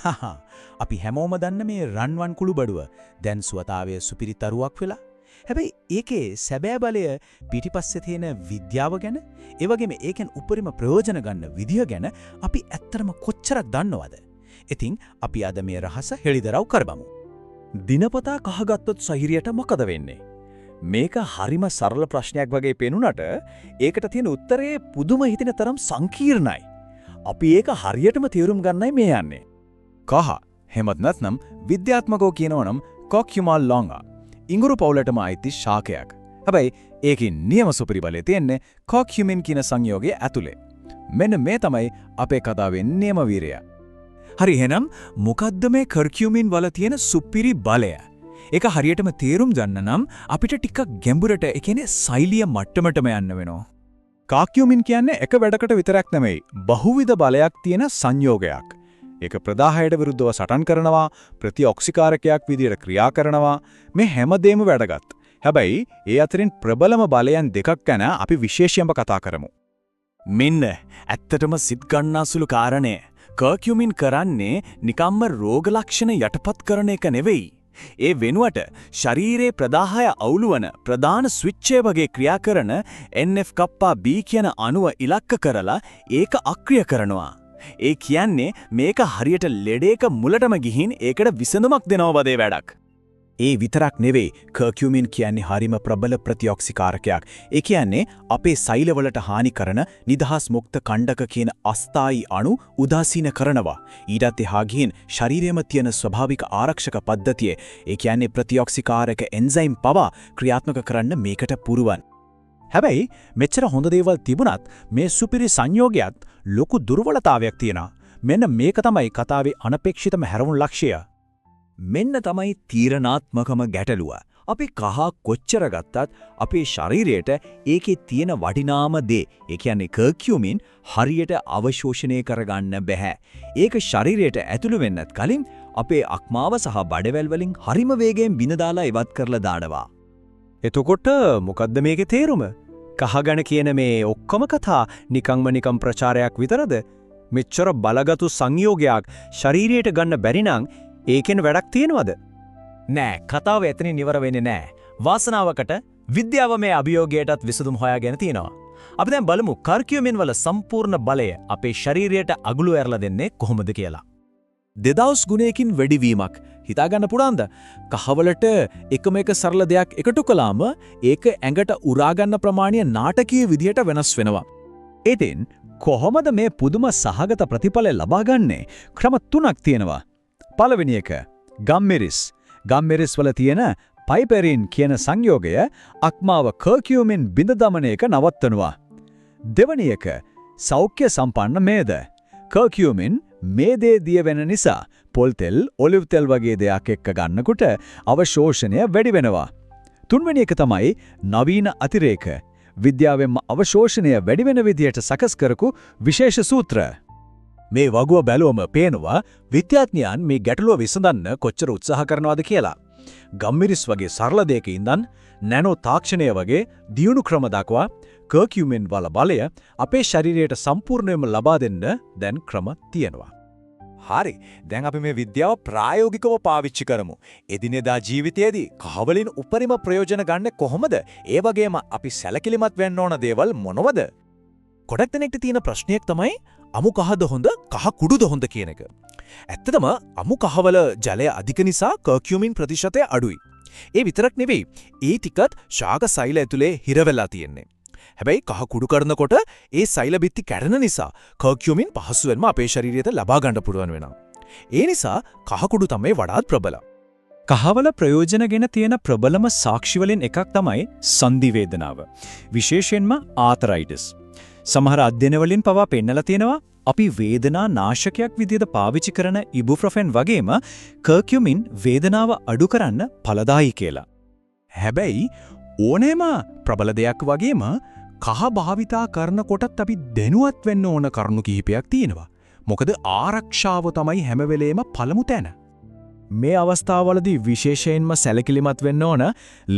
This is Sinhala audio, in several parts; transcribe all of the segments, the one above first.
හහා අපි හැමෝම දන්න මේ රන්වන් කුළු බඩුව දැන් සුවතාවයේ සුපිරි තරුවක් වෙලා. හැබැයි ඒකේ සැබෑ බලය පිටිපස්සේ තියෙන විද්‍යාව ගැන, ඒ වගේම ඒකෙන් උපරිම ප්‍රයෝජන ගන්න විදිය ගැන අපි ඇත්තටම කොච්චරක් දන්නවද? ඉතින් අපි අද මේ රහස හෙළිදරව් කරබමු. දිනපතා කහගත්තොත් සහිරියට මොකද වෙන්නේ? මේක හරිම සරල ප්‍රශ්නයක් වගේ පේනුනට ඒකට තියෙන උත්තරේ පුදුම හිතෙන තරම් සංකීර්ණයි. අපි ඒක හරියටම තේරුම් ගන්නයි මේ යන්නේ. කහ හැමත් නැත්නම් විද්‍යාත්මකව කියනවනම් කොක්යුමල් ලොංගා ඉඟුරු පවුලටම අයිති ශාකයක්. හැබැයි ඒකේ නියම සුපිරි බලය තියෙන්නේ කොක්යුමින් කියන සංයෝගයේ ඇතුලේ. මෙන්න මේ තමයි අපේ කතාවේ නියම වීරය. හරි එහෙනම් මොකද්ද මේ කර්කියුමින් වල තියෙන සුපිරි බලය? ඒක හරියටම තේරුම් ගන්න නම් අපිට ටිකක් ගැඹුරට, ඒ කියන්නේ සෛලිය මට්ටමටම යන්න වෙනවා. කාක්යුමින් කියන්නේ එක වැඩකට විතරක් නෙමෙයි, බහුවිධ බලයක් තියෙන සංයෝගයක්. ඒක ප්‍රදාහයට විරුද්ධව සටන් කරනවා, ප්‍රතිඔක්සිකාරකයක් විදියට ක්‍රියා කරනවා. මේ හැමදේම වැඩගත්. හැබැයි ඒ අතරින් ප්‍රබලම බලයන් දෙකක් ගැන අපි විශේෂයෙන්ම කතා කරමු. මෙන්න ඇත්තටම සිත් ගන්නාසුළු කාරණේ. කර්කියුමින් කරන්නේ නිකම්ම රෝග ලක්ෂණ යටපත් කරන එක නෙවෙයි. ඒ වෙනුවට ශරීරයේ ප්‍රදාහය අවුලුවන ප්‍රධාන ස්විච්චය වගේ ක්‍රියා කරන NF-κB කියන අණුව ඉලක්ක කරලා ඒක අක්‍රිය කරනවා. ඒ කියන්නේ මේක හරියට ලෙඩේක මුලටම ගිහින් ඒකට විසඳුමක් දෙනවා වගේ වැඩක්. ඒ විතරක් නෙවෙයි, කර්කියුමින් කියන්නේ හරිම ප්‍රබල ප්‍රතිඔක්සිකාරකයක්. ඒ කියන්නේ අපේ සෛලවලට හානි කරන නිදහස් මුක්ත කණ්ඩක කියන අස්ථායි අණු උදාසීන කරනවා. ඊටත් එහා ගිහින් ශරීරයේම තියෙන ස්වභාවික ආරක්ෂක පද්ධතිය, ඒ කියන්නේ ප්‍රතිඔක්සිකාරක එන්සයිම් පවා ක්‍රියාත්මක කරන්න මේකට පුරුවන්. හැබැයි මෙච්චර හොඳ දේවල් තිබුණත් මේ සුපිරි සංයෝගයත් ලොකු දුර්වලතාවයක් තියෙනවා. මෙන්න මේක තමයි කතාවේ අනපේක්ෂිතම හැරවුණු ලක්ෂය. මෙන්න තමයි තීරණාත්මකම ගැටලුව. අපි කහ කොච්චර ගත්තත් අපේ ශරීරයට ඒකේ තියෙන වටිනාම දේ, ඒ කියන්නේ කර්කියුමින් හරියට අවශෝෂණය කරගන්න බෑ. ඒක ශරීරයට ඇතුළු වෙන්නත් කලින් අපේ අක්මාව සහ බඩවැල් වලින් හරිම වේගයෙන් බිඳ දාලා ඉවත් කරලා දානවා. එතකොට මොකද්ද මේකේ තේරුම? කහගණ කියන මේ ඔක්කොම කතා නිකම් ප්‍රචාරයක් විතරද? මෙච්චර බලගතු සංයෝගයක් ශරීරයට ගන්න බැරි නම් ඒකෙන් වැඩක් තියෙනවද? නෑ, කතාව එතනින් ඉවර වෙන්නේ නෑ. වාසනාවකට විද්‍යාව මේ අභියෝගයටත් විසඳුම් හොයාගෙන තියෙනවා. අපි දැන් බලමු කර්කියුමින් වල සම්පූර්ණ බලය අපේ ශරීරයට අගුළු ඇරලා දෙන්නේ කොහොමද කියලා. 2000 ගුණයකින් වැඩිවීමක් හිතාගන්න පුළාන්ද? කහවලට එකම එක සරල දෙයක් එකතු කළාම ඒක ඇඟට උරාගන්න ප්‍රමාණය නාටකීය විදිහට වෙනස් වෙනවා. ඉතින් කොහොමද මේ පුදුම සහගත ප්‍රතිඵල ලබාගන්නේ? ක්‍රම 3ක් තියෙනවා. පළවෙනි එක ගම්මිරිස්. ගම්මිරිස් වල තියෙන පයිපෙරින් කියන සංයෝගය අක්මාව කර්කියුමින් බිඳ දමන එක නවත්තනවා. දෙවැනි එක සෞඛ්‍ය සම්පන්න මේද. කර්කියුමින් මේදේ දිය වෙන නිසා පොල් තෙල්, ඔලිව් තෙල් වගේ දෙයක් එක්ක ගන්නකොට අවශෝෂණය වැඩි වෙනවා. තුන්වෙනි එක තමයි නවීන අතිරේක. විද්‍යාවෙන්ම අවශෝෂණය වැඩි වෙන විදියට සකස් කරපු විශේෂ සූත්‍ර. මේ වගුව බැලුවම පේනවා විද්‍යාඥයන් මේ ගැටලුව විසඳන්න කොච්චර උත්සාහ කරනවද කියලා. ගම්මිරිස් වගේ සරල දෙයක ඉඳන් නැනෝ තාක්ෂණය වගේ දියුණු ක්‍රම දක්වා කර්කියුමින් වල බලය අපේ ශරීරයට සම්පූර්ණයෙන්ම ලබා දෙන්න දැන් ක්‍රම තියෙනවා. හරි, දැන් අපි මේ විද්‍යාව ප්‍රායෝගිකව පාවිච්චි කරමු. එදිනෙදා ජීවිතයේදී කහවලින් උපරිම ප්‍රයෝජන ගන්න කොහොමද? ඒ වගේම අපි සැලකිලිමත් වෙන්න ඕන දේවල් මොනවද? ගොඩක් දෙනෙක්ට තියෙන ප්‍රශ්නයක් තමයි අමු කහද හොඳ, කහ කුඩුද හොඳ කියන එක. ඇත්තටම අමු කහවල ජලය අධික නිසා කර්කියුමින් ප්‍රතිශතය අඩුයි. ඒ විතරක් නෙවෙයි, ඒ ටිකත් ශාක සෛල ඇතුලේ හිර වෙලා තියෙන්නේ. හැබැයි කහ කුඩු කරනකොට ඒ සෛල බිත්ති කැඩෙන නිසා කර්කියුමින් පහසුවෙන්ම අපේ ශරීරයට ලබා ගන්න පුළුවන් වෙනවා. ඒ නිසා කහ කුඩු තමයි වඩාත් ප්‍රබල. කහවල ප්‍රයෝජන ගැන තියෙන ප්‍රබලම සාක්ෂි වලින් එකක් තමයි සන්ධි වේදනාව. විශේෂයෙන්ම ආතරයිටිස්. සමහර අධ්‍යයන වලින් පවා පෙන්නලා තියෙනවා අපි වේදනා නාශකයක් විදිහට පාවිච්චි කරන ඉබුප්‍රොෆෙන් වගේම කර්කියුමින් වේදනාව අඩු කරන්න ඵලදායී කියලා. හැබැයි ඕනෑම ප්‍රබල දෙයක් වගේම කහ භාවිතා කරනකොටත් අපි දැනුවත් වෙන්න ඕන කරුණු කිහිපයක් තියෙනවා. මොකද ආරක්ෂාව තමයි හැම වෙලේම පළමු තැන. මේ අවස්ථාවවලදී විශේෂයෙන්ම සැලකිලිමත් වෙන්න ඕන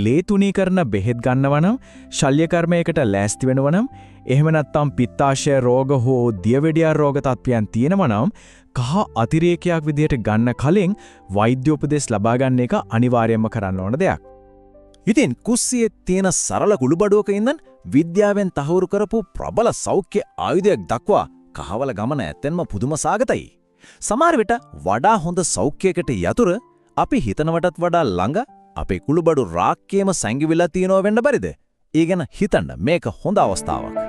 ලේතුනීකරණ බෙහෙත් ගන්නවනම් ශල්‍ය කර්මයකට ලෑස්ති වෙනවනම් එහෙම නැත්නම් පිත්තාශය රෝග හෝ දියවැඩියා රෝග තත්ත්වයන් තියෙනවනම් කහ අතිරේකයක් විදිහට ගන්න කලින් වෛද්‍ය උපදෙස් ලබා ගන්න එක අනිවාර්යයෙන්ම කරන්න ඕන දෙයක්. ඉතින් කුස්සියේ තියෙන සරල කුළුබඩුවක ඉඳන් විද්‍යාවෙන් තහවුරු කරපු ප්‍රබල සෞඛ්‍ය ආයුධයක් දක්වා කහවල ගමන ඇත්තෙන්ම පුදුම සාගතයි. සමහර විට වඩා හොඳ සෞඛ්‍යයකට යතුරු අපි හිතනවටත් වඩා ළඟ අපේ කුළුබඩු රාක්කයේම සැඟවිලා තියෙනව වෙන්න බැරිද? ඒ ගැන හිතන්න මේක හොඳ අවස්ථාවක්.